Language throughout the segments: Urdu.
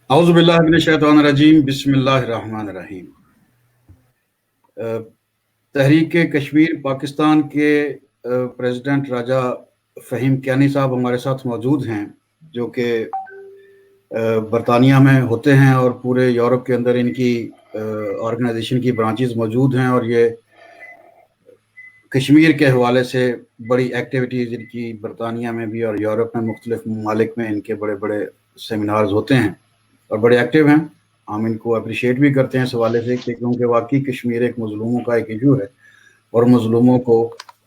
اعوذ باللہ من الشیطان الرجیم، بسم اللہ الرحمن الرحیم۔ تحریک کشمیر پاکستان کے پریزیڈنٹ راجہ فہیم کیانی صاحب ہمارے ساتھ موجود ہیں، جو کہ برطانیہ میں ہوتے ہیں اور پورے یورپ کے اندر ان کی آرگنائزیشن کی برانچز موجود ہیں، اور یہ کشمیر کے حوالے سے بڑی ایکٹیویٹیز ان کی برطانیہ میں بھی اور یورپ میں مختلف ممالک میں ان کے بڑے بڑے سیمینارز ہوتے ہیں اور بڑے ایکٹیو ہیں۔ ہم ان کو اپریشیٹ بھی کرتے ہیں اس حوالے سے کہ کیونکہ واقعی کشمیر ایک مظلوموں کا ایک ایشو ہے، اور مظلوموں کو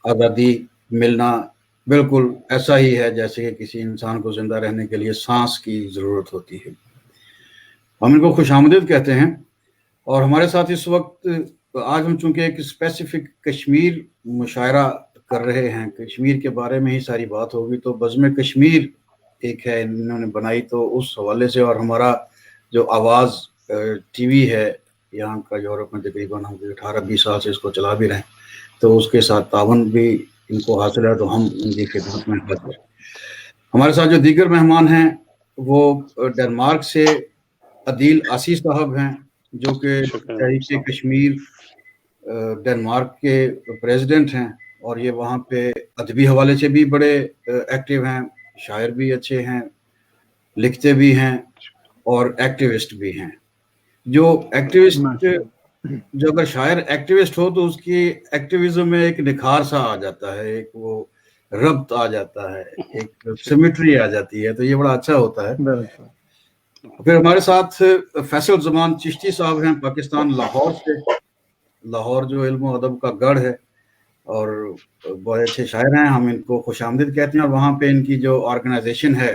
آزادی ملنا بالکل ایسا ہی ہے جیسے کہ کسی انسان کو زندہ رہنے کے لیے سانس کی ضرورت ہوتی ہے۔ ہم ان کو خوش آمدید کہتے ہیں، اور ہمارے ساتھ اس وقت آج ہم چونکہ ایک اسپیسیفک کشمیر مشاعرہ کر رہے ہیں، کشمیر کے بارے میں ہی ساری بات ہوگی، تو بزم کشمیر ایک ہے انہوں نے بنائی، تو اس حوالے سے، اور ہمارا جو آواز ٹی وی ہے یہاں کا یورپ میں تقریباً ہم 18-20 سال سے اس کو چلا بھی رہے ہیں، تو اس کے ساتھ تعاون بھی ان کو حاصل ہے، تو ہم ان کی خدمت میں حاضر ہیں۔ ہمارے ساتھ جو دیگر مہمان ہیں وہ ڈنمارک سے عدیل آسی صاحب ہیں، جو کہ تحریک کشمیر ڈنمارک کے پریزیڈنٹ ہیں، اور یہ وہاں پہ ادبی حوالے سے بھی بڑے ایکٹیو ہیں، شاعر بھی اچھے ہیں، لکھتے بھی ہیں اور ایکٹیوسٹ بھی ہیں۔ جو ایکٹیوسٹ، جو اگر شاعر ایکٹیوسٹ ہو تو اس کی ایکٹیویزم میں ایک نکھار سا آ جاتا ہے، ایک وہ ربط آ جاتا ہے، ایک سیمیٹری آ جاتی ہے، تو یہ بڑا اچھا ہوتا ہے۔ پھر ہمارے ساتھ فیصل زمان چشتی صاحب ہیں، پاکستان لاہور سے۔ لاہور جو علم و ادب کا گڑھ ہے اور بہت اچھے شاعر ہیں، ہم ان کو خوش آمدید کہتے ہیں، اور وہاں پہ ان کی جو آرگنائزیشن ہے،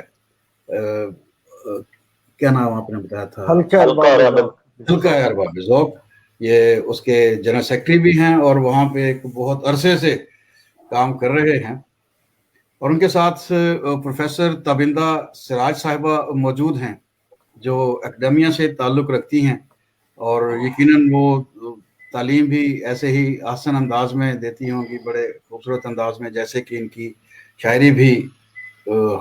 کیا نام آپ نے بتایا تھا؟ حلقہ ارباب ذوق، یہ اس کے جنرل سیکرٹری بھی ہیں اور وہاں پہ ایک بہت عرصے سے کام کر رہے ہیں۔ اور ان کے ساتھ پروفیسر تابندہ سراج صاحبہ موجود ہیں، جو اکیڈیمیا سے تعلق رکھتی ہیں، اور یقیناً وہ تعلیم بھی ایسے ہی آسن انداز میں دیتی ہوں گی، بڑے خوبصورت انداز میں، جیسے کہ ان کی شاعری بھی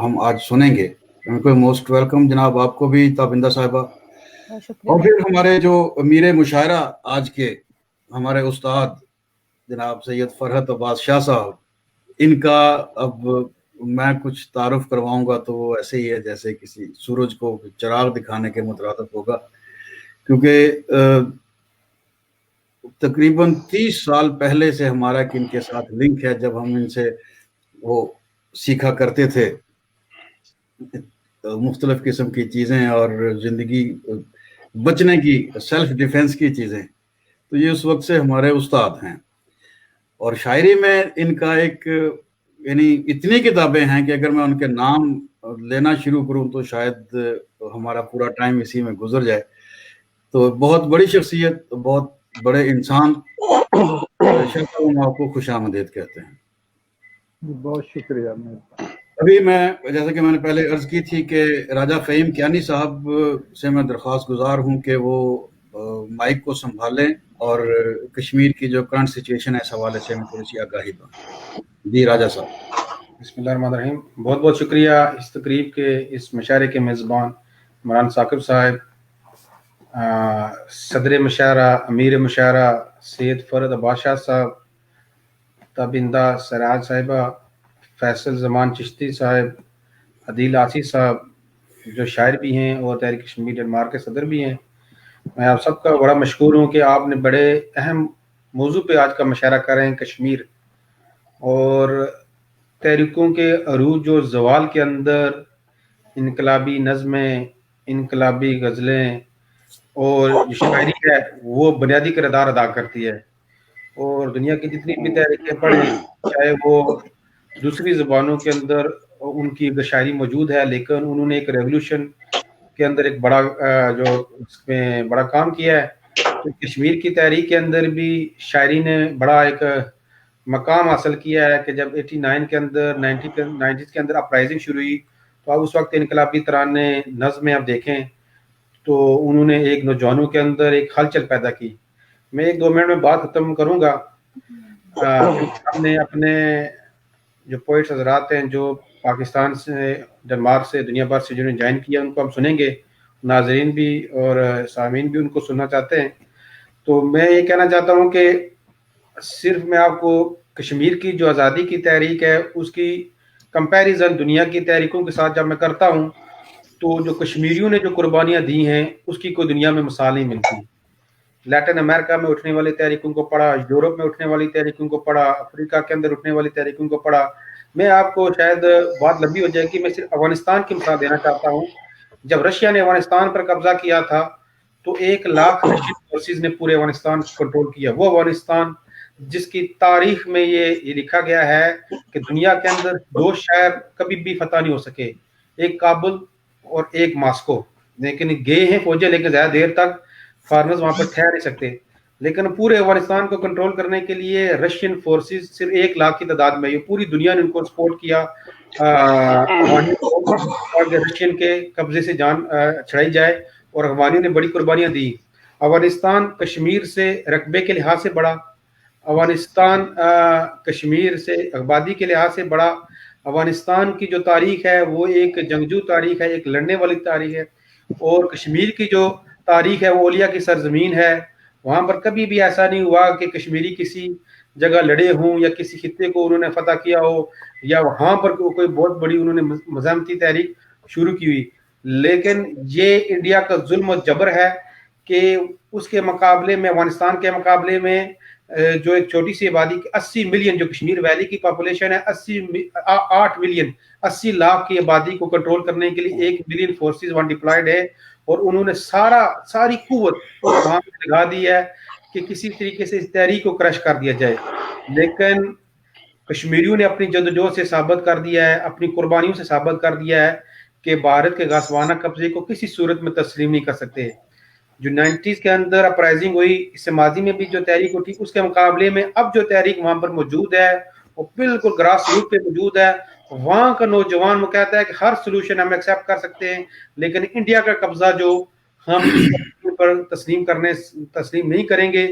ہم آج سنیں گے۔ ان کو موسٹ ویلکم جناب، آپ کو بھی تابندہ صاحبہ۔ اور پھر ہمارے جو امیر مشاعرہ آج کے ہمارے استاد جناب سید فرحت عباس شاہ صاحب، ان کا اب میں کچھ تعارف کرواؤں گا تو وہ ایسے ہی ہے جیسے کسی سورج کو چراغ دکھانے کے مترادف ہوگا، کیونکہ تقریباً 30 سال پہلے سے ہمارا ان کے ساتھ لنک ہے، جب ہم ان سے وہ سیکھا کرتے تھے مختلف قسم کی چیزیں اور زندگی بچنے کی، سیلف ڈیفenس کی چیزیں، تو یہ اس وقت سے ہمارے استاد ہیں۔ اور شاعری میں ان کا ایک یعنی اتنی کتابیں ہیں کہ اگر میں ان کے نام لینا شروع کروں تو شاید ہمارا پورا ٹائم اسی میں گزر جائے۔ تو بہت بڑی شخصیت، بہت بڑے انسان، آپ کو خوش آمدید کہتے ہیں۔ بہت شکریہ۔ ابھی جیسا کہ میں نے پہلے عرض کی تھی کہ راجہ فہیم کیانی صاحب سے میں درخواست گزار ہوں کہ وہ مائک کو سنبھالیں اور کشمیر کی جو کرنٹ سچویشن ہے اس حوالے سے ہمیں تھوڑی سی آگاہی دیں۔ جی راجہ صاحب۔ بسم اللہ الرحمن الرحیم۔ بہت بہت شکریہ اس تقریب کے، اس مشاعرے کے میزبان مولانا ثاقب صاحب، صدر مشاعرہ، امیر مشاعرہ سید فرحت عباس شاہ صاحب، تابندہ سراج صاحبہ، فیصل زمان چشتی صاحب، عدیل آسی صاحب جو شاعر بھی ہیں اور تحریک کشمیر ڈنمارک کے صدر بھی ہیں۔ میں آپ سب کا بڑا مشکور ہوں کہ آپ نے بڑے اہم موضوع پہ آج کا مشاعرہ کر رہے ہیں، کشمیر اور تحریکوں کے عروج و زوال کے اندر انقلابی نظمیں، انقلابی غزلیں اور جو شاعری ہے وہ بنیادی کردار ادا کرتی ہے۔ اور دنیا کی جتنی بھی تحریکیں پڑھیں، چاہے وہ دوسری زبانوں کے اندر ان کی شاعری موجود ہے، لیکن انہوں نے ایک ریولوشن کے اندر ایک بڑا جو اس میں بڑا کام کیا ہے۔ تو کشمیر کی تحریک کے اندر بھی شاعری نے بڑا ایک مقام حاصل کیا ہے کہ جب 89 کے اندر 90s کے اندر اپرائزنگ شروع ہوئی تو اب اس وقت انقلابی ترانے نظمیں آپ دیکھیں تو انہوں نے ایک نوجوانوں کے اندر ایک ہلچل پیدا کی۔ میں 1-2 منٹ میں بات ختم کروں گا۔ ہم نے اپنے جو پوئٹس حضرات ہیں جو پاکستان سے، ڈنمارک سے، دنیا بھر سے جنہوں نے جوائن کیا، ان کو ہم سنیں گے ناظرین بھی اور سامعین بھی ان کو سننا چاہتے ہیں. تو میں یہ کہنا چاہتا ہوں کہ صرف میں آپ کو کشمیر کی جو آزادی کی تحریک ہے اس کی کمپیریزن دنیا کی تحریکوں کے ساتھ جب میں کرتا ہوں تو جو کشمیریوں نے جو قربانیاں دی ہیں اس کی کوئی دنیا میں مثال نہیں ملتی. لیٹن امریکہ میں اٹھنے والی تحریکوں کو پڑھا, یورپ میں اٹھنے والی تحریکوں کو پڑھا, افریقہ کے اندر اٹھنے والی تحریکوں کو پڑھا. میں آپ کو شاید بات لمبی ہو جائے گی, میں صرف افغانستان کی مثال دینا چاہتا ہوں. جب رشیا نے افغانستان پر قبضہ کیا تھا تو 1 لاکھ رشین فورسز نے پورے افغانستان کو کنٹرول کیا. وہ افغانستان جس کی تاریخ میں یہ لکھا گیا ہے کہ دنیا کے اندر 2 شہر کبھی بھی فتح نہیں ہو سکے, ایک کابل اور ایک ماسکو. لیکن گئے ہیں فوجیں, لیکن زیادہ دیر تک فارمرز وہاں پر ٹھہر نہیں سکتے. لیکن پورے افغانستان کو کنٹرول کرنے کے لیے رشین فورسز صرف 1 لاکھ کی تعداد میں, پوری دنیا نے ان کو سپورٹ کیا رشین کے قبضے سے جان چھڑائی جائے, اور افغانیوں نے بڑی قربانیاں دی. افغانستان کشمیر سے رقبے کے لحاظ سے بڑا, افغانستان کشمیر سے آبادی کے لحاظ سے بڑا. افغانستان کی جو تاریخ ہے وہ ایک جنگجو تاریخ ہے, ایک لڑنے والی تاریخ ہے. اور کشمیر کی جو تاریخ ہے وہ اولیاء کی سرزمین ہے. وہاں پر کبھی بھی ایسا نہیں ہوا کہ کشمیری کسی جگہ لڑے ہوں یا کسی خطے کو انہوں نے فتح کیا ہو یا وہاں پر کوئی بہت بڑی انہوں نے مزاحمتی تحریک شروع کی ہوئی. لیکن یہ انڈیا کا ظلم و جبر ہے کہ اس کے مقابلے میں, افغانستان کے مقابلے میں جو ایک چھوٹی سی آبادی 80 ملین جو کشمیر ویلی کی پاپولیشن ہے, 8 ملین 80 لاکھ کی آبادی کو کنٹرول کرنے کے لیے 1 ملین فورسز وہاں ڈپلائیڈ ہے. اور انہوں نے ساری قوت وہاں پہ لگا دی ہے کہ کسی طریقے سے اس تحریک کو کرش کر دیا جائے. لیکن کشمیریوں نے اپنی جدوجہد سے ثابت کر دیا ہے, اپنی قربانیوں سے ثابت کر دیا ہے کہ بھارت کے غاصبانہ قبضے کو کسی صورت میں تسلیم نہیں کر سکتے. جو 90s کے اندر اپرائزنگ ہوئی, اس سے ماضی میں بھی جو تحریک اٹھی, اس کے مقابلے میں اب جو تحریک وہاں پر موجود ہے وہ بالکل گراس روٹ پہ موجود ہے. وہاں کا نوجوان وہ کہتا ہے کہ ہر سلوشن ہم ایکسیپٹ کر سکتے ہیں, لیکن انڈیا کا قبضہ جو ہم اس پر تسلیم نہیں کریں گے.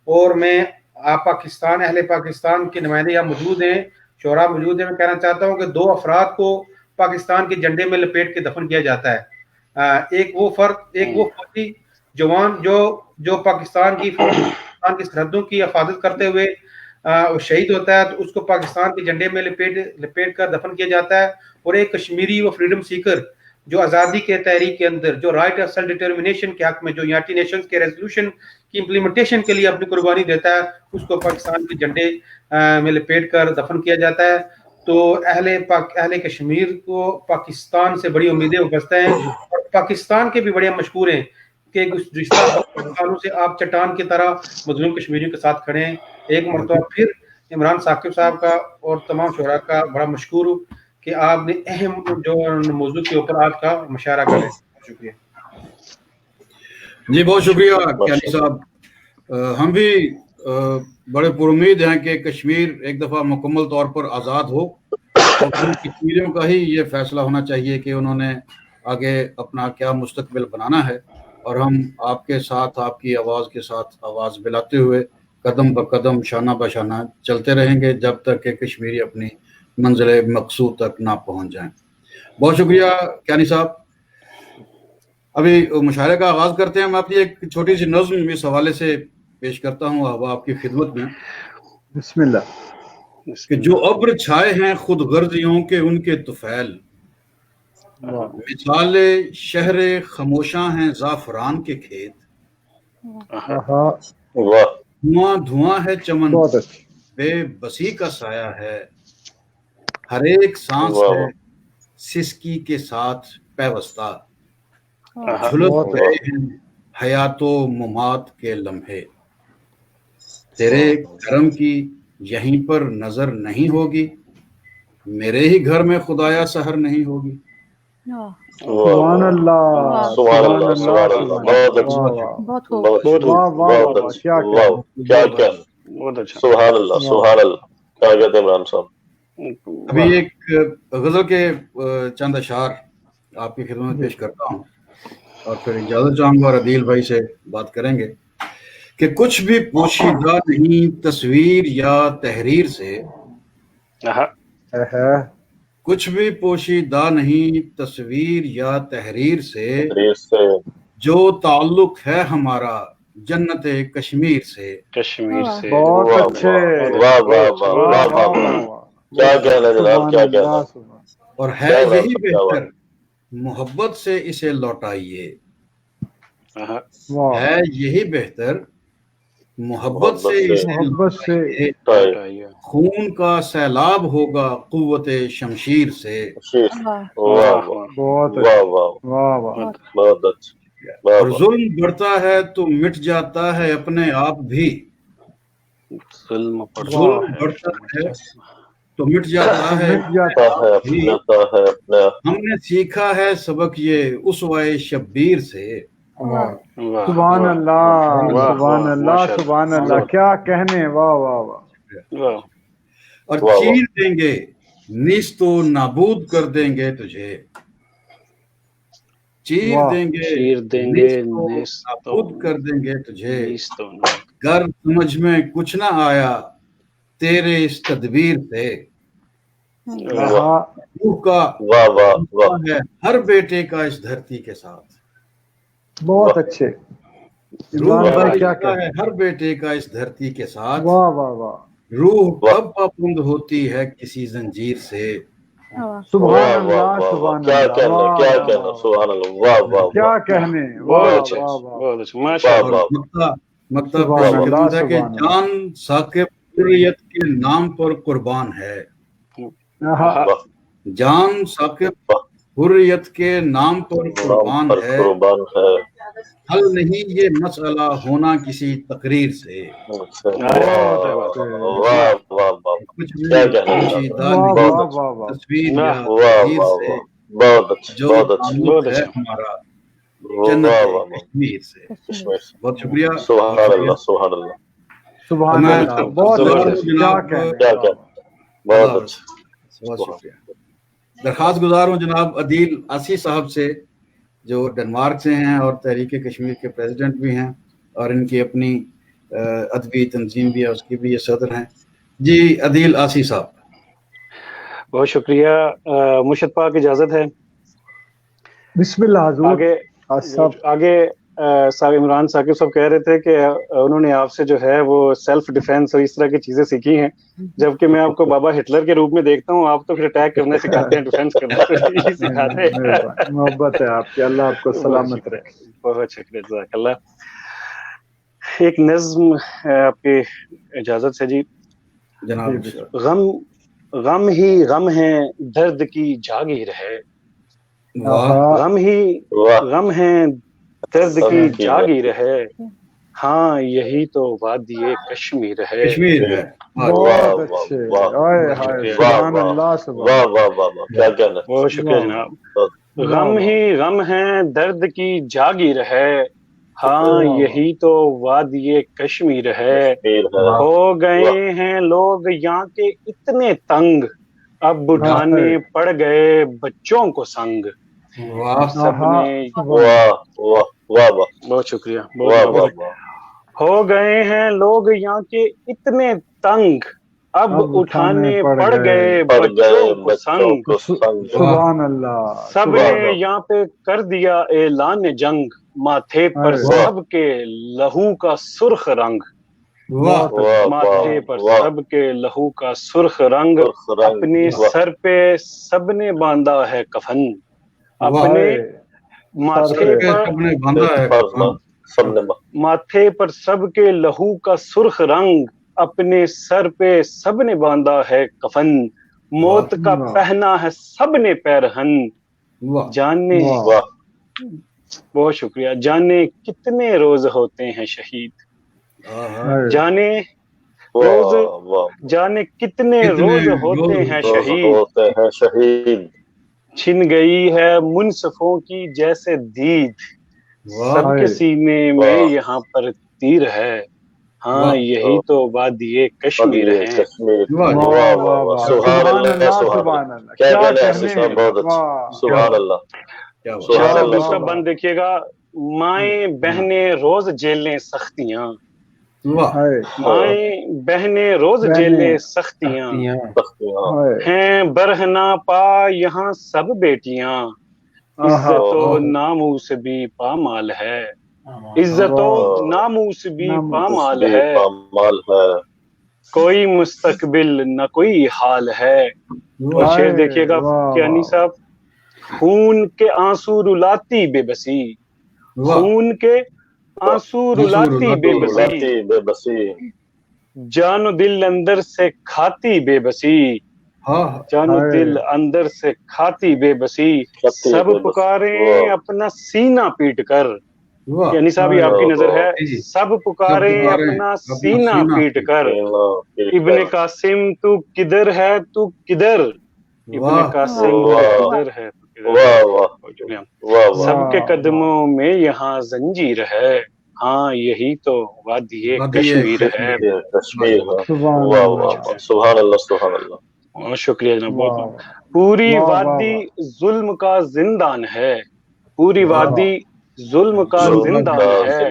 اور میں آپ پاکستان, اہل پاکستان کے نمائندے یہاں موجود ہیں, شعراء موجود ہیں, میں کہنا چاہتا ہوں کہ 2 افراد کو پاکستان کے جھنڈے میں لپیٹ کے دفن کیا جاتا ہے. ایک وہ فوجی جوان جو پاکستان کی سرحدوں کی حفاظت کرتے ہوئے شہید ہوتا ہے, تو اس کو پاکستان کے جھنڈے میں لپیٹ کر دفن کیا جاتا ہے. اور ایک کشمیری وہ فریڈم سیکر جو آزادی کے تحریک کے اندر جو رائٹ آف سیلف ڈٹرمنیشن کے حق میں جو یونائٹڈ نیشنز کے ریزولوشن کی امپلیمنٹیشن کے لیے اپنی قربانی دیتا ہے, اس کو پاکستان کے جھنڈے میں لپیٹ کر دفن کیا جاتا ہے. تو اہل کشمیر کو پاکستان سے بڑی امیدیں وابستہ ہیں, اور پاکستان کے بھی بڑے مشہور ہیں کہ گزشتہ سالوں سے آپ چٹان کی طرح مظلوم کشمیریوں کے ساتھ کھڑے ہیں. ایک مرتبہ پھر عمران ثاقب صاحب کا اور تمام شعراء کا بڑا مشکور ہوں کہ آپ نے اہم جو موضوع کے اوپر آج کا مشاعرہ کریں. شکریہ جی, بہت شکریہ کیانی صاحب. ہم بھی بڑے پر امید ہیں کہ کشمیر ایک دفعہ مکمل طور پر آزاد ہو, اور کشمیریوں کا ہی یہ فیصلہ ہونا چاہیے کہ انہوں نے آگے اپنا کیا مستقبل بنانا ہے. اور ہم آپ کے ساتھ, آپ کی آواز کے ساتھ آواز ملاتے ہوئے قدم بقدم شانہ بشانہ چلتے رہیں گے جب تک کہ کشمیری اپنی منزل مقصود تک نہ پہنچ جائیں. بہت شکریہ کیانی صاحب. ابھی مشاعرے کا آغاز کرتے ہیں. میں اپنی ایک چھوٹی سی نظم اس حوالے سے پیش کرتا ہوں اب آپ کی خدمت میں. بسم اللہ. کہ جو ابر چھائے ہیں خود غرضیوں کے ان کے طفیل, مثال شہر خموشاں ہیں زعفران کے کھیت, دھواں دھواں ہے چمن بے بسی کا سایہ ہے, ہر ایک سانس ہے سسکی کے ساتھ پیوستہ, جھلس رہے ہیں حیات و ممات کے لمحے, تیرے کرم کی یہیں پر نظر نہیں ہوگی, میرے ہی گھر میں خدایا سحر نہیں ہوگی. سبحان اللہ, سبحان اللہ, سبحان اللہ. بہت اچھا, کیا سبحان اللہ, سبحان اللہ. کیا کہتے ہیں عمران صاحب. ابھی ایک غزل کے چند اشعار آپ کی خدمت پیش کرتا ہوں اور پھر اجازت چاہوں گا اور عدیل بھائی سے بات کریں گے. کہ کچھ بھی پوشیدہ نہیں تصویر یا تحریر سے, کچھ بھی پوشیدہ نہیں تصویر یا تحریر سے، جو تعلق ہے ہمارا جنت کشمیر سے۔ کشمیر سے۔ بہت اچھے، واہ واہ واہ واہ واہ، کیا کہنا جناب، کیا کہنا۔ اور ہے یہی بہتر محبت سے اسے لوٹائیے، ہے یہی بہتر محبت سے اسے لوٹائیے، خون کا سیلاب ہوگا قوت شمشیر سے۔ بہت اور ظلم بڑھتا ہے تو مٹ جاتا ہے اپنے آپ بھی، ظلم بڑھتا ہے تو مٹ جاتا ہے بھی۔ ہم نے سیکھا ہے سبق یہ اسوہ شبیر سے۔ سبحان اللہ، سبحان اللہ، سبحان اللہ، کیا کہنے، واہ واہ واہ۔ اور چیر دیں گے نیست و نابود کر دیں گے تجھے، چیر دیں گے نیست و نابود کر دیں گے تجھے، گر سمجھ میں کچھ نہ آیا تیرے اس تدبیر سے۔ روح کا ہے ہر بیٹے کا اس دھرتی کے ساتھ، بہت اچھے، روح کا ہے ہر بیٹے کا اس دھرتی کے ساتھ۔ واہ واہ واہ، روح کب پابند ہوتی ہے کسی زنجیر سے۔ سبحان اللہ، سبحان اللہ، کیا کہنا، سبحان اللہ، واہ واہ، کیا کہنے، بہت اچھا، مکتب ہے کہ جان ثاقب حریت کے نام پر قربان ہے، جان ثاقب حریت کے نام پر قربان ہے، حل نہیں یہ مسئلہ ہونا کسی تقریر سے۔ تصویر یا تحریر سے، جو تعلق ہے ہمارا جنت کشمیر سے۔ بہت شکریہ، سبحان اللہ، سبحان اللہ، سبحان اللہ، بہت اچھا، بہت شکریہ۔ درخواست گزار ہوں جناب عدیل آسی صاحب سے، جو ڈنمارک سے ہیں اور تحریک کشمیر کے پریزیڈنٹ بھی ہیں، اور ان کی اپنی ادبی تنظیم بھی ہے، اس کی بھی یہ صدر ہیں۔ جی عدیل آسی صاحب۔ بہت شکریہ، مرشد پاک اجازت ہے؟ بسم اللہ حضور۔ آگے صاحب عمران ثاقب صاحب کہہ رہے تھے کہ انہوں نے آپ سے جو ہے وہ سیلف ڈیفینس اور اس طرح کی چیزیں سیکھی ہیں، جبکہ میں آپ کو بابا ہٹلر کے روپ میں دیکھتا ہوں، آپ تو پھر اٹیک کرنا سکھاتے ہیں، ڈیفینس کرنا سکھاتے ہیں۔ محبت ہے آپ کی، اللہ آپ کو سلامت رکھے۔ بہت شکریہ، جزاک اللہ۔ ایک نظم آپ کی اجازت سے جی۔ جناب غم ہی غم ہے درد کی جاگیر ہے، غم ہی غم ہے درد کی جاگیر ہے، ہاں یہی تو وادی کشمیر ہے۔ کشمیر ہے، بہت اچھے، سبحان اللہ، سبحان اللہ، بہت شکریہ جناب۔ غم ہی غم ہے درد کی جاگیر ہے، ہاں یہی تو وادی کشمیر ہے، ہو گئے ہیں لوگ یہاں کے اتنے تنگ، اب اٹھانے پڑ گئے بچوں کو سنگ، سب نے بہت شکریہ، ہو گئے ہیں لوگ یہاں کے اتنے تنگ، اب اٹھانے پڑ گئے بچوں کو سنگ، سبحان اللہ، سب نے یہاں پہ کر دیا اعلان جنگ، ماتھے پر سب کے لہو کا سرخ رنگ، ماتھے پر سب کے لہو کا سرخ رنگ، اپنے سر پہ سب نے باندھا ہے کفن، اپنے ماتھے پر سب کے لہو کا سرخ رنگ، اپنے سر پہ سب نے باندھا ہے کفن، موت کا پہنا ہے سب نے پیرہن، جانے بہت شکریہ، جانے کتنے روز ہوتے ہیں شہید، جانے روز، جانے کتنے روز ہوتے ہیں شہید، چھن گئی ہے منصفوں کی جیسے دید، سب کے سینے میں یہاں پر تیر ہے، ہاں یہی تو وادی کشمیر ہے۔ سبحان اللہ، سبحان اللہ، کیا کہنے، سبحان اللہ۔ دوسرا بند دیکھیے گا، مائیں بہنیں روز جیلیں سختیاں، مائیں بہنیں روز جیلے سختیاں ہیں برہنا پا یہاں سب بیٹیاں عزت و ناموس بھی پامال ہے عزت و ناموس بھی پامال ہے کوئی مستقبل نہ کوئی حال ہے. اور شعر دیکھیے گا کیانی صاحب, خون کے آنسو رلاتی بے بسی, خون کے آنسو رلاتی بے بسی, جان و دل اندر سے کھاتی بے بسی, جان و دل اندر سے کھاتی بے بسی, سب پکاریں اپنا سینہ پیٹ کر. یعنی صاحب یہ آپ کی نظر ہے, سب پکاریں اپنا سینہ پیٹ کر. ابن قاسم تو کدھر ہے تو کدھر, ابن قاسم تو کدھر ہے تو کدھر. سب کے قدموں میں یہاں زنجیر ہے, ہاں یہی تو وادی کشمیر ہے. سبحان اللہ سبحان اللہ. شکریہ جناب, بہت. پوری وادی ظلم کا زندان ہے, پوری وادی ظلم کا زندان ہے,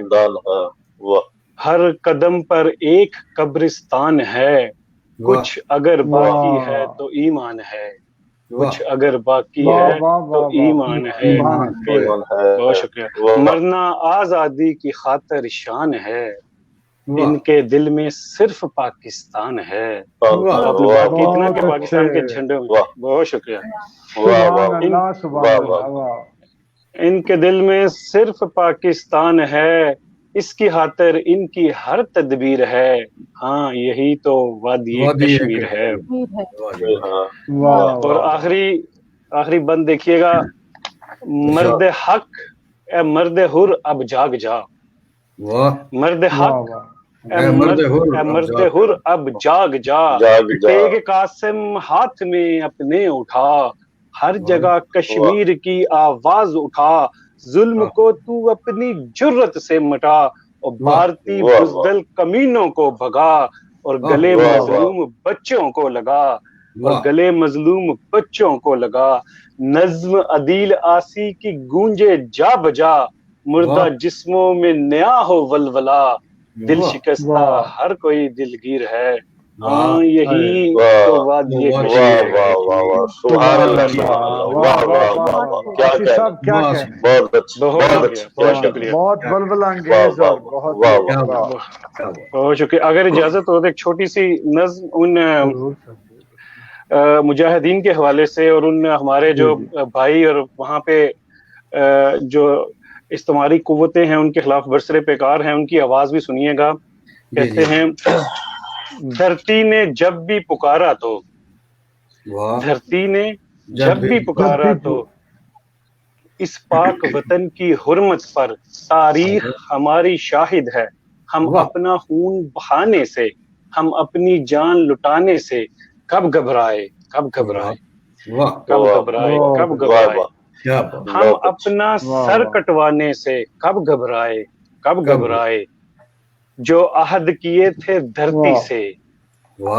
ہر قدم پر ایک قبرستان ہے. کچھ اگر باقی ہے تو ایمان ہے, کچھ اگر باقی ہے تو ایمان ہے. بہت شکریہ. مرنا آزادی کی خاطر شان ہے, ان کے دل میں صرف پاکستان ہے. اتنا کہ پاکستان کے جھنڈے میں. بہت شکریہ. ان کے دل میں صرف پاکستان ہے, اس کی خاطر ان کی ہر تدبیر ہے, ہاں یہی تو وادی کشمیر ہے. اور آخری بند دیکھیے گا, مرد حق اے مرد حر اب جاگ جا, مرد حق اے مرد حر اب جاگ جا, تیغ قاسم ہاتھ میں اپنے اٹھا, ہر جگہ کشمیر کی آواز اٹھا, ظلم کو تو اپنی جرت سے مٹا, اور بھارتی بزدل کمینوں کو بھگا, اور گلے مظلوم بچوں کو لگا, اور گلے مظلوم بچوں کو لگا. نظم عدیل آسی کی گونجے جا بجا, مردہ جسموں میں نیا ہو ولولہ, دل شکستہ ہر کوئی دلگیر ہے, ہاں یہی تو وادی کشمیر ہے. سبحان اللہ سبحان اللہ. کیا بہت شکریہ, بہت بلبل انگیز اور بہت شکریہ. اگر اجازت ہو تو ایک چھوٹی سی نظم ان مجاہدین کے حوالے سے, اور ان ہمارے جو بھائی اور وہاں پہ جو استعماری قوتیں ہیں ان کے خلاف برسر پیکار ہیں, ان کی آواز بھی سنیے گا. کہتے ہیں, دھرتی نے جب بھی پکارا تو, دھرتی نے جب بھی پکارا تو, اس پاک وطن کی حرمت پر تاریخ ہماری شاہد ہے. ہم اپنا خون بہانے سے, ہم اپنی جان لٹانے سے کب گھبرائے, کب گھبرائے, کب گھبرائے, کب گھبرائے. ہم اپنا سر کٹوانے سے کب گھبرائے, کب گھبرائے. جو عہد کیے تھے دھرتی سے,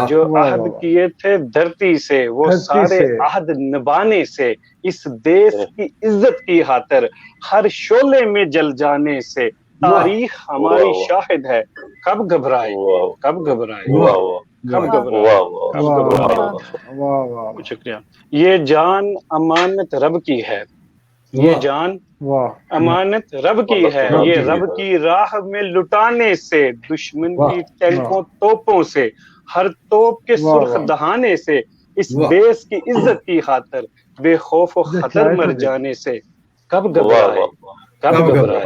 جو عہد کیے تھے دھرتی سے, وہ سارے عہد نبھانے سے, اس دیش کی عزت کی خاطر ہر شعلے میں جل جانے سے تاریخ ہماری شاہد ہے. کب گھبرائے, کب گھبرائے, کب گھبرائے, کب گھبرائے. شکریہ. یہ جان امانت رب کی ہے, یہ جان امانت رب کی ہے, یہ رب کی راہ میں لٹانے سے, دشمن کی ٹینکوں توپوں سے, ہر توپ کے سرخ دہانے سے, اس دیش کی عزت کی خاطر بے خوف و خطر مر جانے سے کب گھبرائے, کب گھبرائے.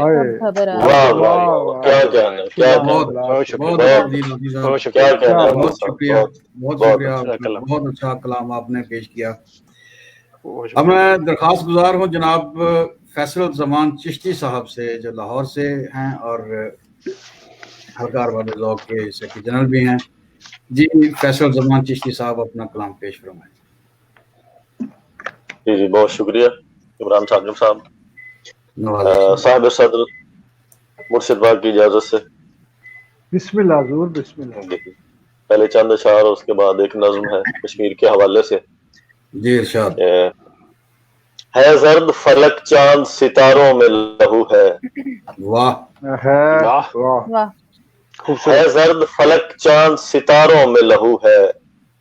بہت شکریہ, بہت اچھا کلام آپ نے پیش کیا. اب میں درخواست گزار ہوں جناب فیصل الزمان چشتی صاحب سے, جو لاہور سے ہیں اور حلقہ ارباب ذوق کے سیکرٹری جنرل بھی ہیں. جی فیصل الزمان چشتی صاحب اپنا کلام پیش فرمائیں. جی بہت شکریہ عمران ثاقب صاحب. صاحب صدر مرشد پاک کی اجازت سے بسم اللہ حضور, بسم اللہ. پہلے چند اشعار اور اس کے بعد ایک نظم ہے کشمیر کے حوالے سے. جی ارشاد. ہے زرد فلک چاند ستاروں میں لہو ہے, واہ ہے, واہ. ہے زرد فلک چاند ستاروں میں لہو ہے،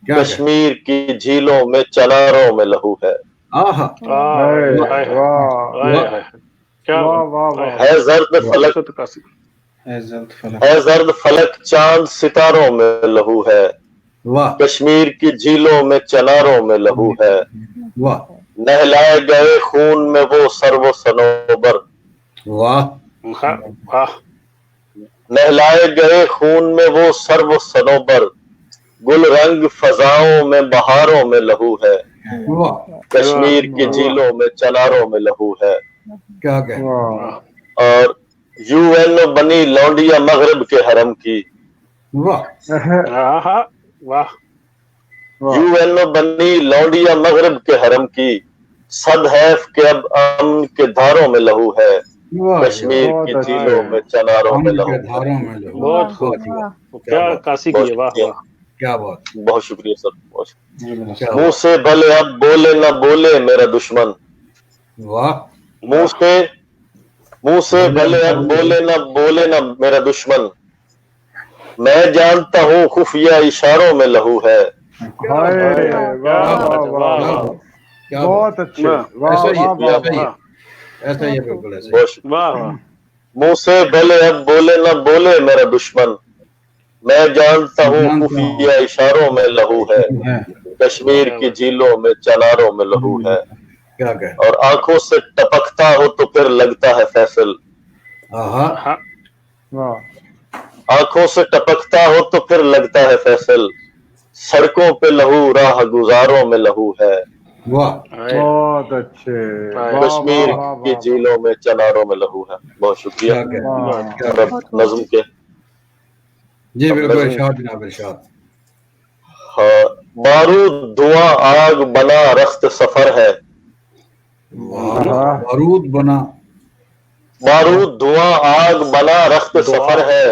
کشمیر کی جھیلوں میں چناروں میں لہو ہے۔ ہے زرد فلک چاند ستاروں میں لہو ہے، کشمیر کی جھیلوں میں چناروں میں لہو ہے۔ نہلائے گئے خون میں وہ سرو و صنوبر، نہلائے گئے خون میں وہ سرو و صنوبر، گل رنگ فضاؤں میں بہاروں میں لہو ہے، کشمیر کی جھیلوں میں چناروں میں لہو ہے۔ اور یو این او بنی لونڈیا مغرب کے حرم کی، یو این او بنی لونڈیا مغرب کے حرم کی، صد حیف کے اب امن کے دھاروں میں لہو ہے، کشمیر کی جھیلوں میں چناروں میں لہو ہے۔ بہت خوب، کیا عکاسی کی ہے، واہ واہ، کیا بات، بہت شکریہ سر۔ منہ سے بھلے اب بولے نہ بولے میرا دشمن، منہ سے بھلے اب بولے نہ میرا دشمن، میں جانتا ہوں خفیہ اشاروں میں لہو ہے۔ بہت اچھا، ایسا ہی بالکل ایسا۔ منہ سے بھلے اب بولے نہ بولے میرا دشمن، میں جانتا ہوں خفیہ اشاروں میں لہو ہے، کشمیر کی جھیلوں میں چناروں میں لہو ہے۔ اور آنکھوں سے ٹپکتا ہو تو پھر لگتا ہے فیصل، آنکھوں سے ٹپکتا ہو تو پھر لگتا ہے فیصل، سڑکوں پہ لہو راہ گزاروں میں لہو ہے، بہت اچھے، کشمیر کی جھیلوں میں چناروں میں لہو ہے۔ بہت شکریہ نظم کے۔ جی بالکل، ارشاد جناب، ارشاد۔ بارود دھواں آگ بنا رخت سفر ہے، بارود بنا، بارود دھواں آگ بنا رخت سفر ہے،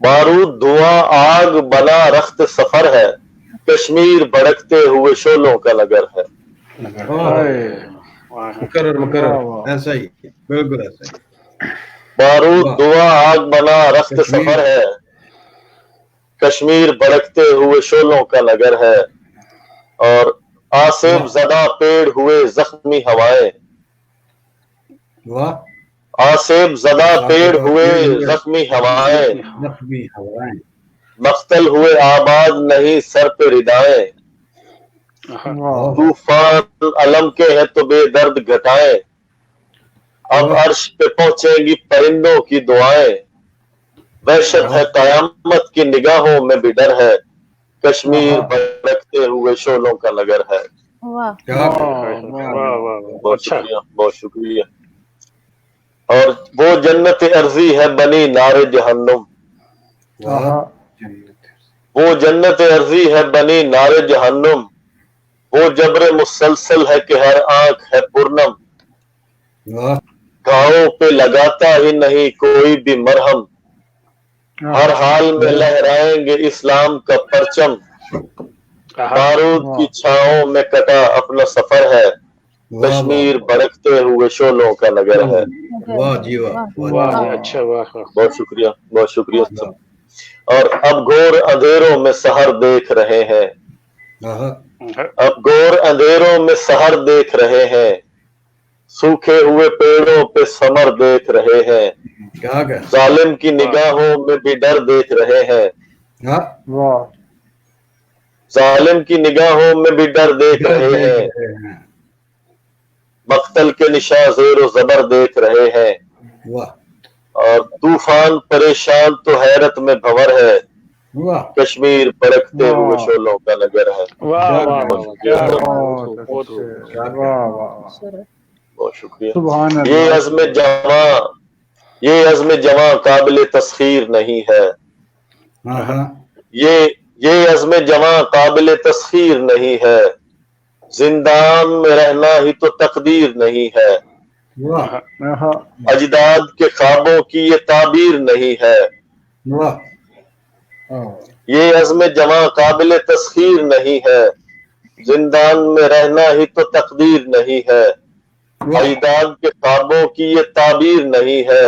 بارود دھواں آگ بنا رخت سفر ہے، کشمیر بھڑکتے ہوئے شعلوں کا نگر ہے۔ ایسا ہی، بالکل ایسا ہی۔ بارود دھواں آگ بنا رخت سفر ہے، کشمیر بھڑکتے ہوئے شعلوں کا نگر ہے۔ اور آصف زدہ پیڑ ہوئے زخمی ہوائیں، آصف زدہ پیڑ ہوئے زخمی ہوائیں، مقتل ہوئے آباد نہیں سر پہ ردائیں، طوفان علم کے ہے تو بے درد گھٹائیں، اب عرش پہ پہنچیں گی پرندوں کی دعائیں، وحشت ہے قیامت کی نگاہوں میں بھی ڈر ہے، کشمیر بھڑکتے ہوئے شعلوں کا نگر ہے۔ بہت شکریہ، بہت شکریہ۔ اور وہ جنت ارضی ہے بنی نار جہنم، وہ جنت ارضی ہے بنی نار جہنم، وہ جبر مسلسل ہے کہ ہر آنکھ ہے پرنم، گھاؤں پہ لگاتا ہی نہیں کوئی بھی مرہم، ہر حال میں لہرائیں گے اسلام کا پرچم، بارود کی چھاؤں میں کٹا اپنا سفر ہے، کشمیر بھڑکتے ہوئے شعلوں کا نگر ہے۔ اچھا، بہت شکریہ، بہت شکریہ سب۔ اور اب گھور اندھیروں میں سحر دیکھ رہے ہیں، اب گھور اندھیروں میں سحر دیکھ رہے ہیں، سوکھے ہوئے پیڑوں پہ ثمر دیکھ رہے ہیں، ظالم کی نگاہوں میں بھی ڈر دیکھ رہے ہیں، ظالم کی نگاہوں میں بھی ڈر دیکھ رہے ہیں، مقتل کے نشاں زیر و زبر دیکھ رہے ہیں، اور طوفان پریشان تو حیرت میں بھور ہے، کشمیر بھڑکتے ہوئے شعلوں کا نگر ہے۔ بہت شکریہ۔ یہ عزم جواں قابل تسخیر نہیں ہے، یہ عزم جواں قابل تسخیر نہیں ہے، زندان میں رہنا ہی تو تقدیر نہیں ہے، اجداد کے خوابوں کی یہ تعبیر نہیں ہے، یہ عزم جواں قابل تسخیر نہیں ہے، زندان میں رہنا ہی تو تقدیر نہیں ہے، اجداد کے خوابوں کی یہ تعبیر نہیں ہے،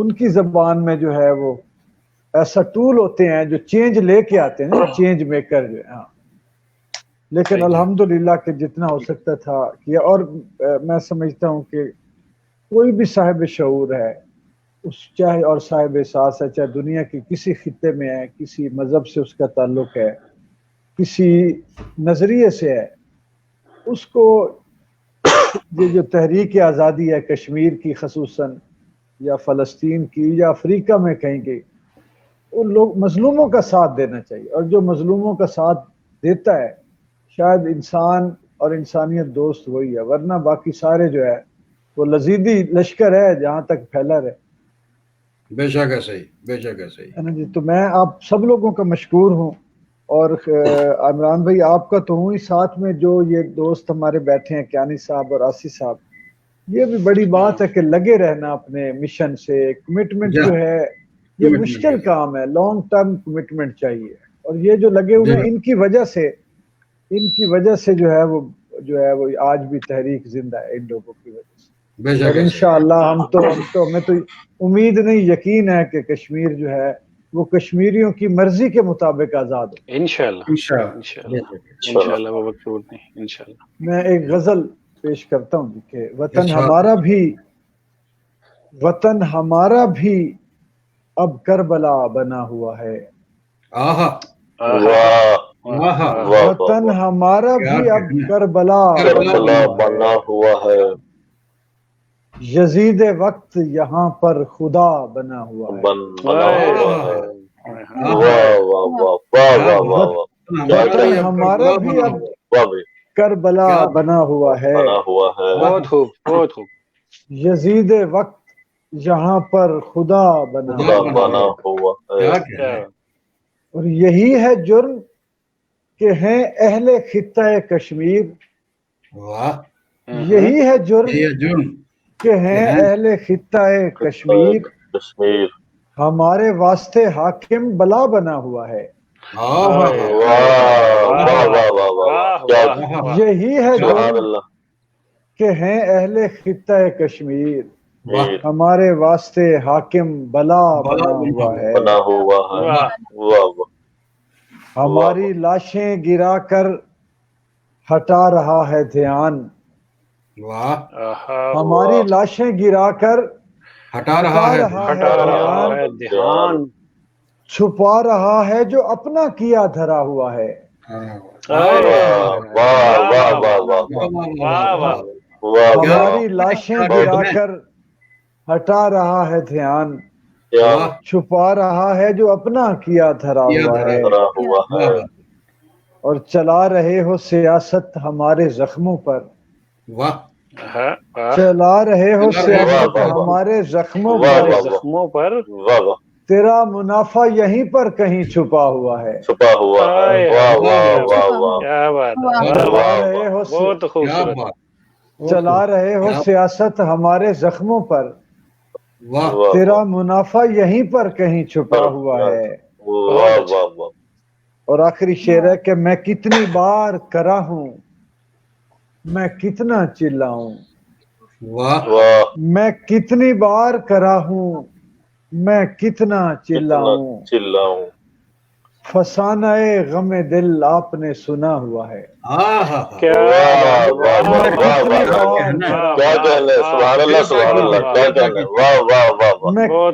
ان کی زبان میں جو ہے وہ ایسا ٹول ہوتے ہیں جو چینج لے کے آتے ہیں، چینج میکر جو ہے. ہاں لیکن الحمدللہ کہ جتنا ہو سکتا تھا کیا. اور میں سمجھتا ہوں کہ کوئی بھی صاحب شعور ہے اس چاہے اور صاحب احساس ہے، چاہے دنیا کے کسی خطے میں ہے، کسی مذہب سے اس کا تعلق ہے، کسی نظریے سے ہے، اس کو یہ جو تحریک آزادی ہے کشمیر کی خصوصاً یا فلسطین کی یا افریقہ میں کہیں گے، ان لوگ مظلوموں کا ساتھ دینا چاہیے. اور جو مظلوموں کا ساتھ دیتا ہے شاید انسان اور انسانیت دوست وہی ہے، ورنہ باقی سارے جو ہے وہ لذیذی لشکر ہے جہاں تک پھیلا رہے. بے شک ہے صحیح، بے شک ہے صحیح. ہے نا جی. تو میں آپ سب لوگوں کا مشکور ہوں، اور عمران بھائی آپ کا تو ہوں ہی، ساتھ میں جو یہ دوست ہمارے بیٹھے ہیں کیانی صاحب اور آسی صاحب، یہ بھی بڑی بات ہے کہ لگے رہنا اپنے مشن سے. کمٹمنٹ جو ہے یہ مشکل کام ہے، لانگ ٹرم کمٹمنٹ چاہیے. اور یہ جو لگے ہوئے ہیں ان کی وجہ سے جو ہے وہ آج بھی تحریک زندہ ہے، ان لوگوں کی وجہ سے. اور انشاءاللہ ہم تو ہمیں تو امید نہیں، یقین ہے کہ کشمیر جو ہے وہ کشمیریوں کی مرضی کے مطابق آزاد ہو. انشاءاللہ انشاءاللہ وہ وقت دور نہیں انشاءاللہ. میں ایک غزل پیش کرتا ہوں کہ وطن ہمارا بھی اب کربلا بنا ہوا ہے. وطن ہمارا بھی اب کربلا بنا ہوا ہے. یزید وقت یہاں پر خدا بنا ہوا ہے. وطن ہمارا بھی اب کربلا بنا ہوا ہے. بہت خوب بہت خوب. یزید وقت یہاں پر خدا بنا ہوا ہے. اور یہی ہے جرم کہ ہیں اہل خطہ کشمیر. یہی ہے جرم کہ ہیں اہل خطہ کشمیر. ہمارے واسطے حاکم بلا بنا ہوا ہے. یہی ہے جرم کہ ہیں اہل خطہ کشمیر. ہمارے واسطے حاکم بلا بنا ہوا ہے. ہماری لاشیں گرا کر ہٹا رہا ہے دھیان. ہماری لاشیں گرا کر ہٹا رہا ہے دھیان. چھپا رہا ہے جو اپنا کیا دھرا ہوا ہے. ہماری لاشیں گرا کر ہٹا رہا ہے دھیان. چھپا رہا ہے جو اپنا کیا دھرا ہوا ہے. اور چلا رہے ہو سیاست ہمارے زخموں پر. چلا رہے ہو سیاست ہمارے زخموں پر. تیرا منافع یہیں پر کہیں چھپا ہوا ہے. چلا رہے ہو سیاست ہمارے زخموں پر. تیرا منافع یہیں پر کہیں چھپا ہوا ہے. اور آخری شعر ہے کہ میں کتنی بار کرا ہوں میں کتنا چلاؤں. میں کتنی بار کرا ہوں میں کتنا چلاؤں. فسانہ غم دل آپ نے سنا ہوا ہے.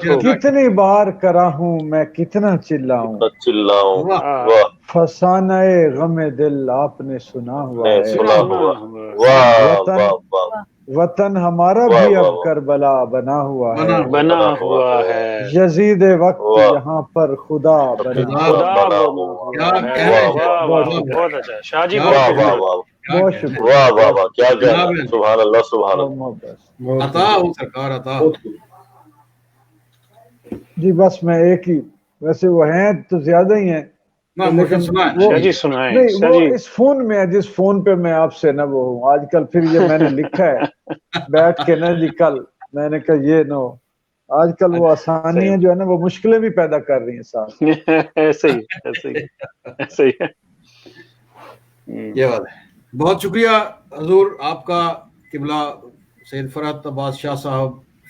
میں کتنی بار کرا ہوں میں کتنا چلاؤں. فسانہ غم دل آپ نے سنا ہوا ہے. وطن ہمارا بھی اب کربلا بنا ہوا ہے. یزید وقت یہاں پر خدا بنا ہوا ہے. بہت اچھا شاہ جی بہت شکریہ. سبحان اللہ. عطا جی بس میں ایک ہی، ویسے وہ ہیں تو زیادہ ہی ہیں لیکن وہ اس فون میں ہے جس فون پہ میں آپ سے نہ وہ ہوں آج کل. پھر یہ میں نے لکھا ہے بیٹھ کے نا جی، کل میں نے کہا یہ نہ ہو. آج کل وہ آسانیاں جو ہے نا وہ مشکلیں بھی پیدا کر رہی ہیں ساتھ. ایسے ہی ہے. یہ بات ہے. بہت شکریہ حضور آپ کا. قبلہ سید فرحت عباس شاہ صاحب